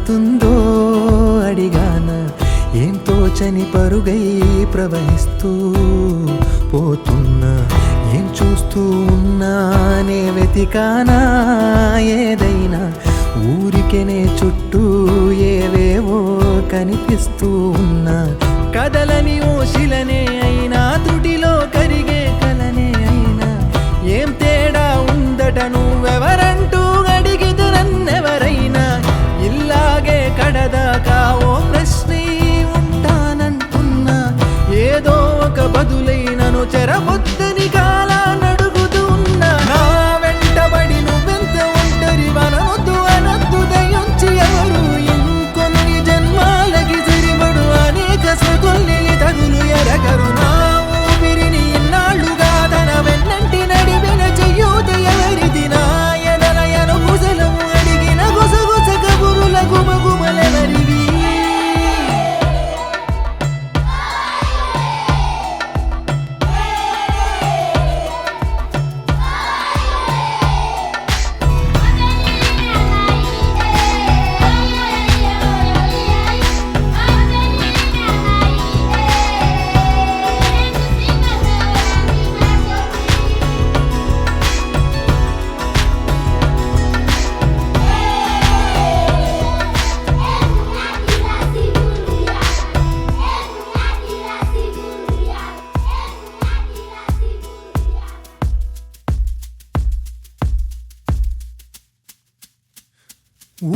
ఏమవుతుందో అడిగాన ఏం తోచని పరుగై ప్రవహిస్తూ పోతున్నా ఏం చూస్తూ ఉన్నానే వెతికానా ఏదైనా ఊరికెనే చుట్టూ ఏవేవో కనిపిస్తూ ఉన్నా కదలని ఓశిలనే అయినా తుడిలో కరిగే కలనే అయినా ఏం తేడా ఉందట నువ్వెవరంటూ అడిగిదు నన్నెవరైనా ఇల్లాగే కడదాకా ఓ ప్రశ్నే ఉంటానంటున్నా ఏదో ఒక బదులైనను చెరబొద్దని కాలానడుగుతూ ఉన్నా నా వెంటబడి నువ్వెంత ఒంటరి వనవద్దు అనద్దు దయించి ఎవరు ఇంకొన్ని జన్మాలకి సరిపడు అనేక స్మృతుల్ని తగులు ఎరగరు నా ఊపిరిని ఇన్నాళ్ళుగా తన వెన్నంటి నడిపిన చెయ్యూత ఎవరిది నా ఎదలయను గుసలము అడిగిన గుసగుస కబురుల గుమగుమలెవరివి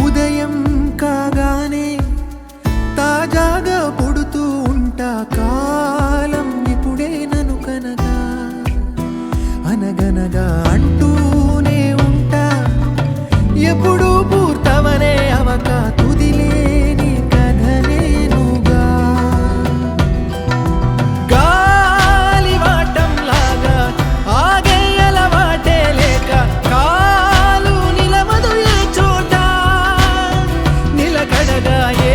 ఉదయం కాగానే తాజాగా పుడుతూ ఉంటా కాలం ఇప్పుడే నన్ను కనగా అనగనగా అంటూనే ఉంటా ఎప్పుడూ పూర్తవనే అవక తుదిలేని కథనేనుగా గాలివాటంలాగా ఆగే అలవాటే లేక కాలు నిలవదు ఏ చోట నిలకడగా ఏ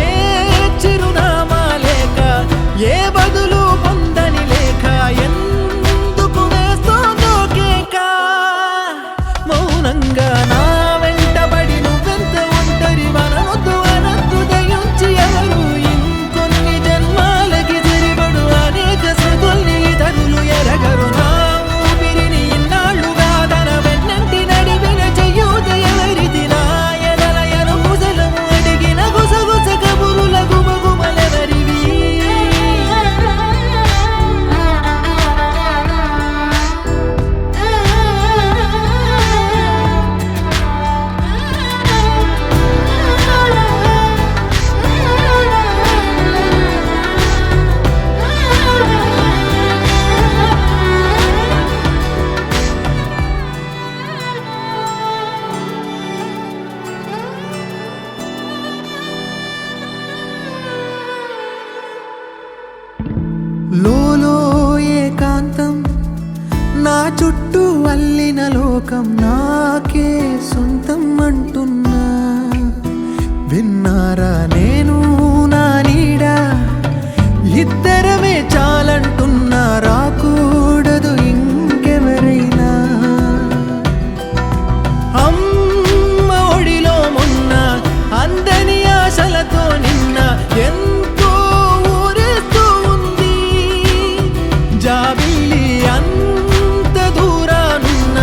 చిరునామా లేక ఏ బదులు పొందని లేక ఎందుకు వేస్తోందో కేక మౌనంగా నా వెంటబడి నువ్వెంత ఒంటరి వనవద్దు అనద్దు దయించి ఎవరు ఇంకొన్ని జన్మాలకి సరిపడు అనేక స్మృతుల్ని తగులు ఎరగరు నా ఊపిరిని ఇన్నాళ్ళుగా తన వెన్నంటి నడిపిన చెయ్యూత ఎవరిది నా ఎదలయను గుసలము అడిగిన గుసగుస కబురుల గుమగుమలెవరివి లోలో ఏకాంతం నా చుట్టూ అల్లిన లోకం నాకే సొంతం అంటున్నా విన్నారా నేను నా నీడా ఇద్దరమే చాలంటున్నా రాకూడదు ఇంకెవరైనా అమ్మ ఒడిలో మొన్న అందని ఆశలతో నిన్న ఎంతో ఊరేస్తూ ఉంది జాబిల్లి అంత దూరానున్న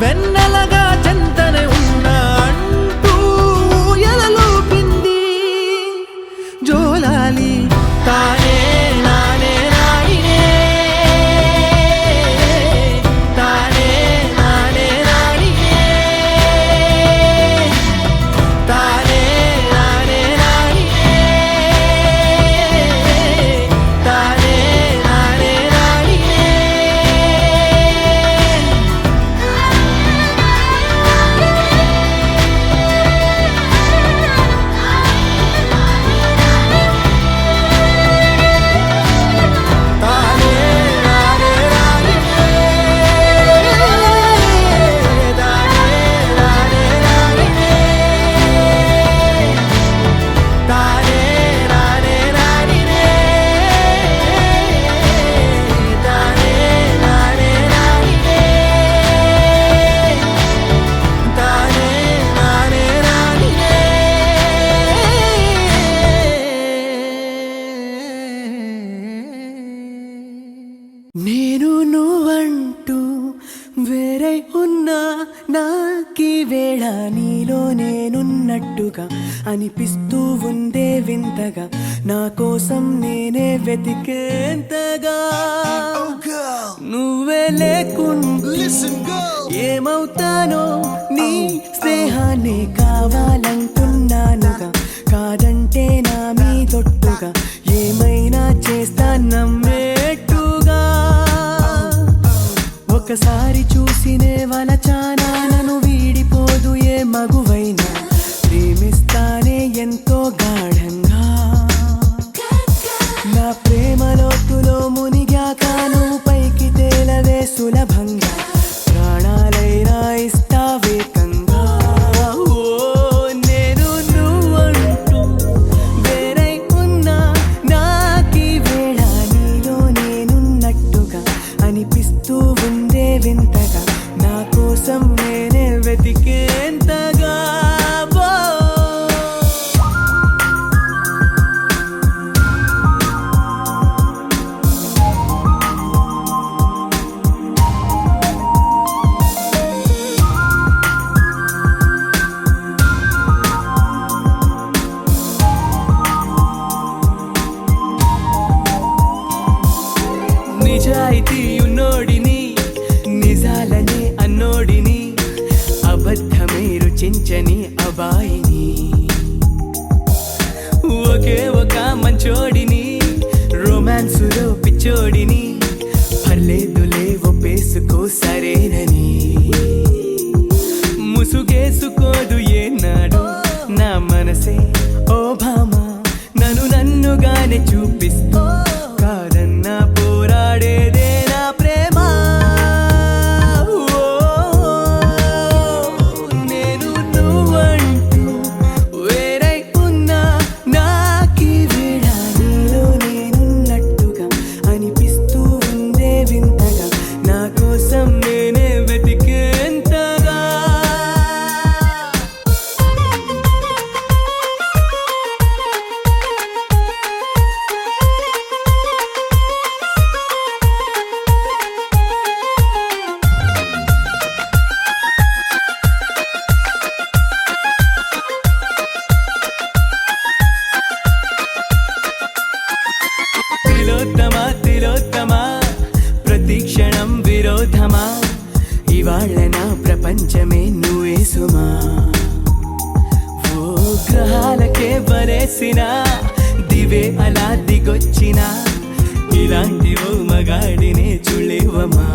వెన్నెలగా చెంతనే ఉన్న అంటూ ఊయలలోపింది జోలాలి తానే నా నేను నువ్వంటూ వేరే ఉన్నా నాకీ వేళ నీలో నేనున్నట్టుగా అనిపిస్తూ ఉందే వింతగా నా కోసం నేనే వెతికేంతగా నువ్వే లేకుండా ఏమవుతానో నీ స్నేహాన్ని కావాలంటున్నానుగా కాదంటే నా మీదొట్టుగా ఏమైనా చేస్తా నమ్మేట్టుగా ఒకసారి చూసినే వలచానా నన్ను వీడిపోదు ఏ మగువైనా ప్రేమిస్తానే ఎంతో గాఢంగా నా ప్రేమ లోతులో మునిగాక నువ్వు పైకి తేలవే సులభంగా ప్రాణాలైనా ఇస్తావేకంగా ఓ నేను నువ్వంటూ వేరై ఉన్నా నాకీ వేళ నీలో నేనున్నట్టుగా అనిపిస్తూ ఉందే వింతగా నా కోసం నేనే వెతికేంతగా నిజాయితీ ఉన్నోడిని నిజాలనే అన్నోడిని అబద్ధమే రుచించని అబాయిని ఒకే ఒక మంచోడిని రొమాన్సులో పిచ్చోడిని పర్లేదులే ఒప్పేసుకో సరేనని ముసుగేసుకోదు ఏనాడు నా మనసే ఓ భామా నన్నుగానే చూపిస్తూ కాదన్నా పోరాడేదే నా ప్రేమ నేను నువ్వంటూ వేరై ఉన్నా నాకీ వేళ నీలో నేనున్నట్టుగా అనిపిస్తూ ఉందే వింతగా నా కోసం నేనే వెతికేంతగా తిలోత్తమా ప్రతి క్షణం విరోధమా ఇవాళ్ళ నా ప్రపంచమే నువ్వే సుమా ఓ గ్రహాలకే వరేసిన దివే అలా దిగొచ్చిన ఇలాంటి ఓ మగాడినే చూడలేవమా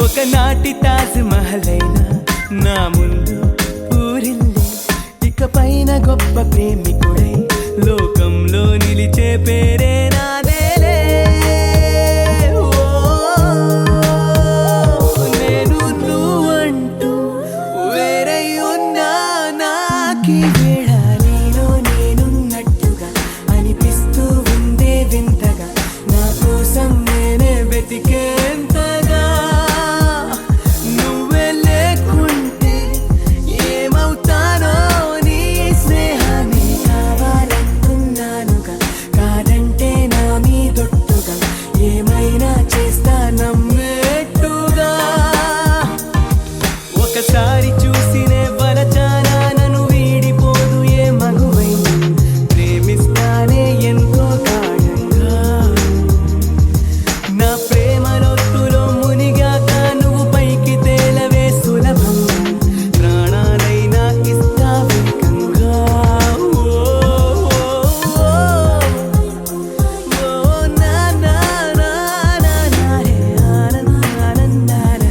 ఒకనాటి తాజ్ మహల్ అయినా నా ముందు ఊరిల్లే ఇకపైన గొప్ప ప్రేమికుడై లోకంలో నిలిచే పేరే నాదేలే నేను నువ్వంటూ వేరై ఉన్నా నాకీ వేళ నీలో నేనున్నట్టుగా అనిపిస్తూ ఉందే వింతగా నా కోసం నేనే వెతికేంతగా నువ్వే లేకుంటే ఏమవుతానో నీ స్నేహాన్ని కావాలంటున్నానుగా కాదంటే నా మీదొట్టుగా ఏమైనా చేస్తా నమ్మేట్టుగా ఒకసారి చూసినే వలచానా నన్ను వీడిపోదు ఏ మగువైనా ప్రేమిస్తానే ఎంతో గాఢంగా నా ప్రేమ లోతులో మునిగాక నువ్వు పైకి తేలవే సులభంగా ప్రాణాలైనా ఇస్తావేకంగా నా నా నా నా నా రే ఆనందానందాన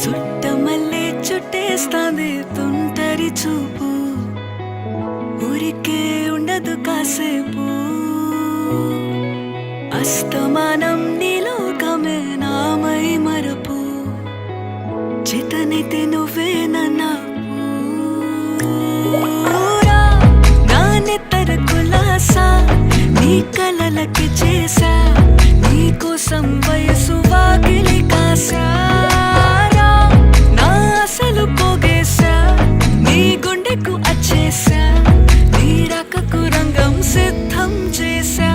చుట్టమల్లే చుట్టేస్తాంది తుంటరి చూపు ఊరికే ఉండదు కాసేపు అస్తమానం నీలోకమే నామై మరపు చేతనైతే నువ్వే నన్నా నానెత్తర కులాసా నీ కలలకి చేసా నీ కోసం వయసు వాకిలి కాసారా నా అసలు పోగేసా నీ గుండెకు అచ్చేసా నీ రకకు రంగం సిద్ధం చేసా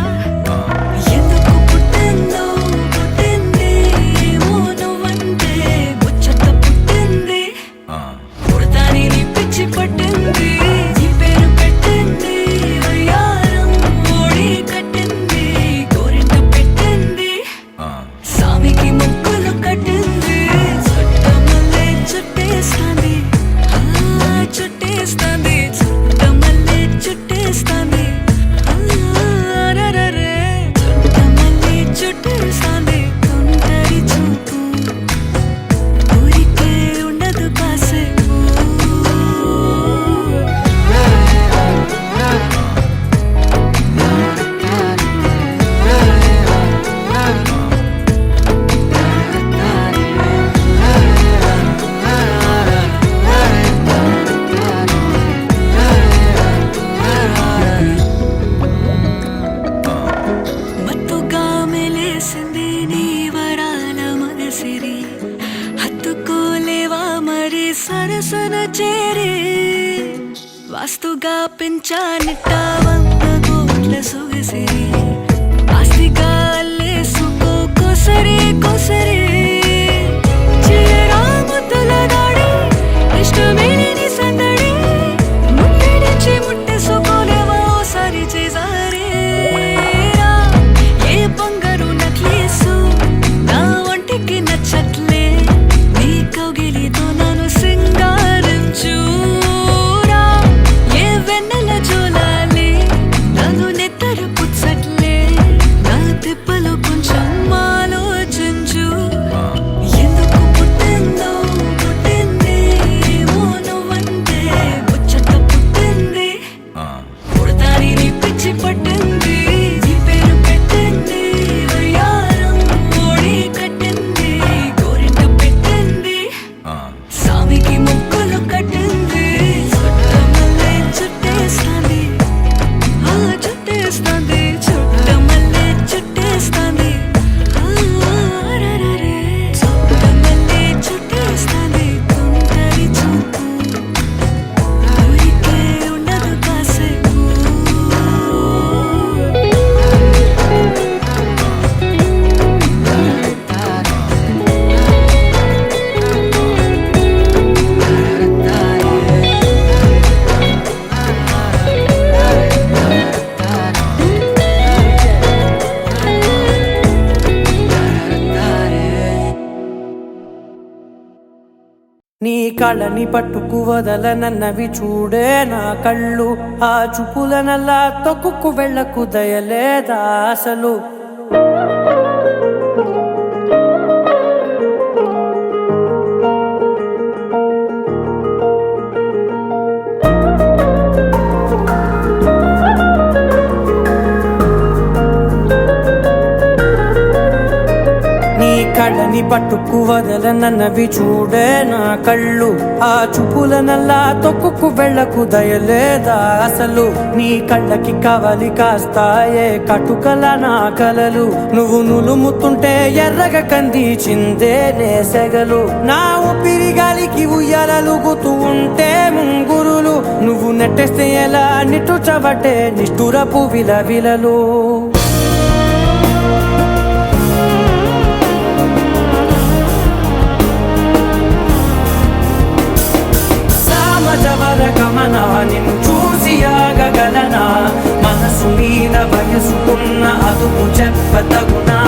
ఎందుకు పుట్టిందో పుట్టింది ఏమో నువ్వంటే ముచ్చట పుట్టింది పుడతాని నీ పిచ్చి పట్టింది నీ పేరు పెట్టింది వయ్యారం ఓడి కట్టింది గోరింట పెట్టింది సామికి ముక్కులు కట్టింది చుట్టమల్లే చుట్టేస్తాంది చుట్టేస్తాంది చుట్టమల్లే చుట్టేస్తాంది అరరరే చుట్టమల్లే చుట్టేస్తాంది తొందరి చూపు ఊరికే ఉండదు కాసేపు మత్తుగా మెలేసింది నీ వరాల మనసిరి హత్తుకోలేవా మరి సరసన చేరి వాస్తుగా పెంచానిట్ట 100 కోట్ల సొగసిరి ఆస్తిగా అల్లేసుకో కోసరి కోసరి చేయరా ముద్దుల దాడి ఇష్టమేని సందడి ముట్టడిచి ముట్టేసుకోలేవా ఓసారి చేసారి ఏ బంగారు నక్లీసు నా ఒంటికి నచ్చట్లే నీ కౌగిలితో నన్ను సింగారించురా ఏ వెన్నెల జోలాలి నన్ను నెత్తరు పుచ్చట్లే నా తిప్పలు కొంచెం ఆలోచించు ఎందుకు పుట్టిందో పుట్టింది ఏమో నువ్వంటే ముచ్చట పుట్టింది పుడతాని నీ పిచ్చి పట్టింది నీ పేరు పెట్టింది వయ్యారం ఓడి కట్టింది గోరింట పెట్టింది సామికి ముక్కులు కట్టింది చుట్టమల్లే చుట్టేస్తాంది చుట్టేస్తాంది చుట్టమల్లే చుట్టేస్తాంది అరరరే చుట్టమల్లే చుట్టేస్తాంది తొందరి చూపు ఊరికే ఉండదు కాసేపు నీ కళ్ళని పట్టుకు వదలనన్నవి చూడే నా కళ్ళు ఆ చూపులనల్లా తొక్కుకు వెళ్ళకు దయలేదా అసలు నీ కళ్ళని పట్టుకు వదలనన్నవి చూడే నా కళ్ళు ఆ చూపులనల్లా తొక్కుకు వెళ్ళకు దయలేదా అసలు నీ కళ్ళకి కవలి కాస్తాయే కటుకల నా కలలు నువ్వు నులుముతుంటే ఎర్రగ కంది చిందే నేసెగలు నా ఊపిరి గాలికి ఉయ్యాలలుగుతూ ఉంటే ముంగురులు నువ్వు నెట్టేస్తే ఎలా నిట్టుచవటే నిష్ఠురపు విలవిలలు సామజవర గమనా నిన్ను చూసి ఆగగలనా మనసు మీద వయసుకున్న అదుపు చెప్పతగునా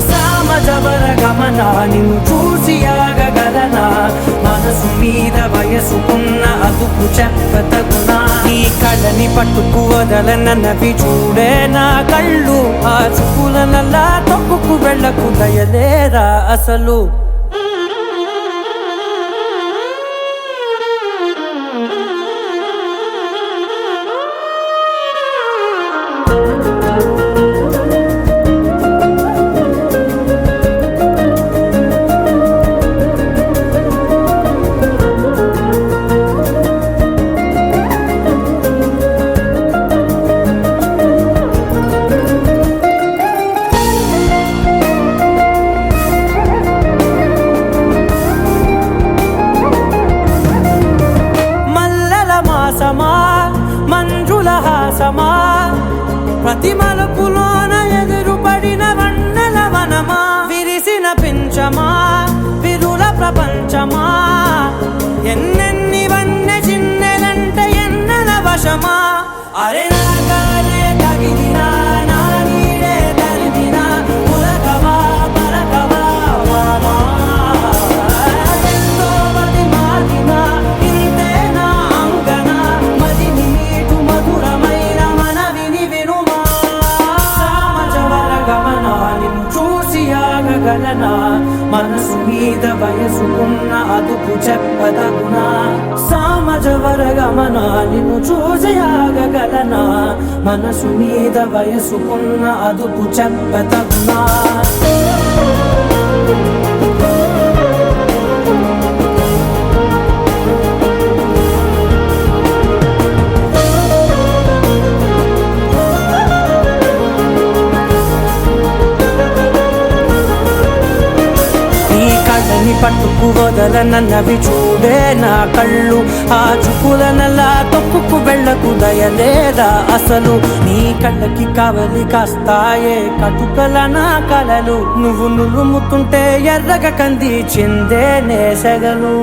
సామజవర గమనా నిన్ను చూసి ఆగగలనా మనసు మీద వయసుకున్న అదుపు చెప్పతగునా నీ కళ్ళని పట్టుకు వదలనన్నవి చూడే నా కళ్ళు ఆ చూపులనల్లా తొక్కుకు వెళ్ళకు దయలేరా అసలు చిన్నెలంటే ఎన్నెల వశమా అరే నా కాలే తగిలినా నా నీడే తరిమినా ఉలకవా పలకవా మామా ఎంతో మతి మాటినా ఇంతే నా అంకన మదిని నీటు మధురమైన మనవిని వినుమా సామజవర గమనా నిన్ను చూసి ఆగగలనా మనసు మీద వయసుకున్న అదుపు చెప్పదగునా సామజవర గమనా నిన్ను చూసి ఆగగలనా మనసు మీద వయసుకున్న అదుపు చెప్పదగునా పట్టుకు వదలనన్నవి చూడే నా కళ్ళు ఆ చుకులనలా తొక్కుకు వెళ్ళకు దయలేదా అసలు నీ కళ్ళకి కావలి కాస్తాయే కటుకల నా కలలు నువ్వు నులుముతుంటే ఎర్రగ కంది చిందే నేసగలు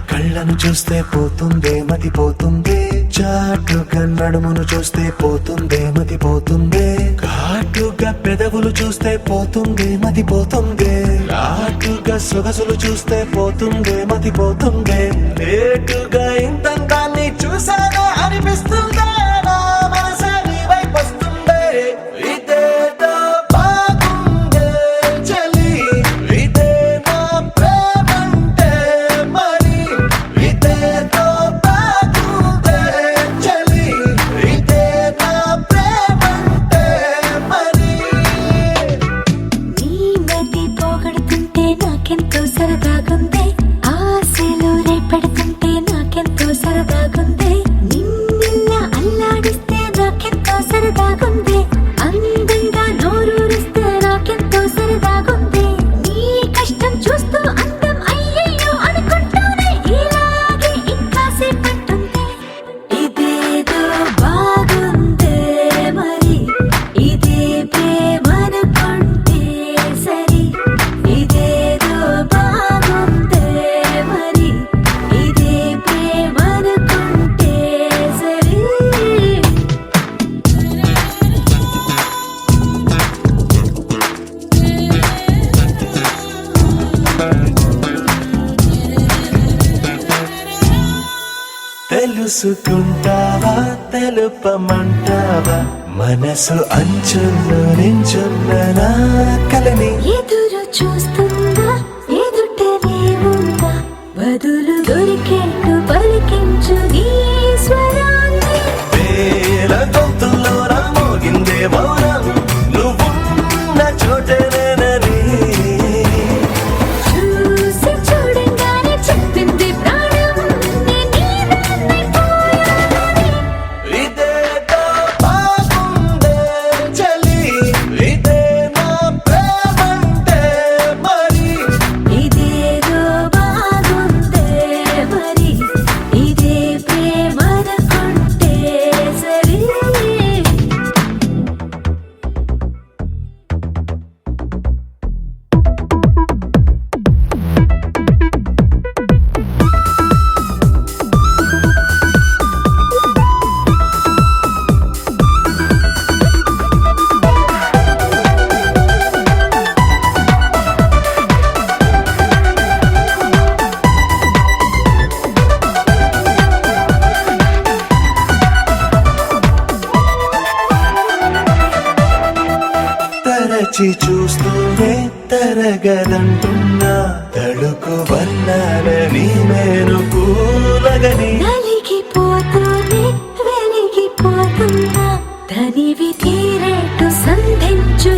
కళ్ళను చూస్తే పోతుందే మతి పోతుందే చాటుగా నడుమును చూస్తే పోతుందే మతి పోతుందే ఘాటుగా పెదవులు చూస్తే పోతుందే మతి పోతుందే ఘాటుగా సొగసులు చూస్తే పోతుందే మతి పోతుందే లేటుగా ఇంతంతాన్ని చూసాగా అనిపిస్తుందా నా మనసే నీ వైపు వస్తుందే ఇదేదో బాగుందే చలి ఇదే నా ప్రేమంటే మరి ఇదేదో బాగుందే చలి ఇదే నా ప్రేమంటే మరి నీ మతి పోగొడుతుంటే నాకెంతో సరదాగుంది ఆశలు రేపడుతుంటే నాకెంతో సరదాగుంది నిన్నెల్లా అల్లాడిస్తే నాకెంతో సరదాగుంది అందంగా నోరూరిస్తే నాకెంతో సరదాగుంది నీ కష్టం చూస్తూ అందం అయ్యయ్యో అనుకుంటూనే ఇలాగే ఇంకాసేపట్టుంది ఇదేదో బాగుందే మరి ఇదే ప్రేమనుకుంటే సరి ఇదేదో బాగుందే మరి ఇదే ప్రేమనుకుంటే సరి తెలుసుకుంటావా తెలుపమంటావా మనసు అంచుల్లో నించున్న నా కలని ఎదురు చూస్తుందా ఎదుటనే ఉందా బదులు దొరికేట్టు పలికించు నీ స్వరాన్ని వేల గొంతుల్లో మోగిందే మౌనం నువ్వున్న చోటనేనని చూసి చూడంగానే చెప్పింది ప్రాణం నీదైపోయానని ఇదేదో బాగుందే చలి ఇదే నా ప్రేమంటే మరి ఇదేదో బాగుందే మరి ఇదే ప్రేమనుకుంటే సరి తరచి చూస్తూనే తరగదంటున్నా తడుకు వన్నానని నేను కూలగని నలిగిపోతూనే వెలిగిపోతున్నా తనివి తీరేట్టు సంధించు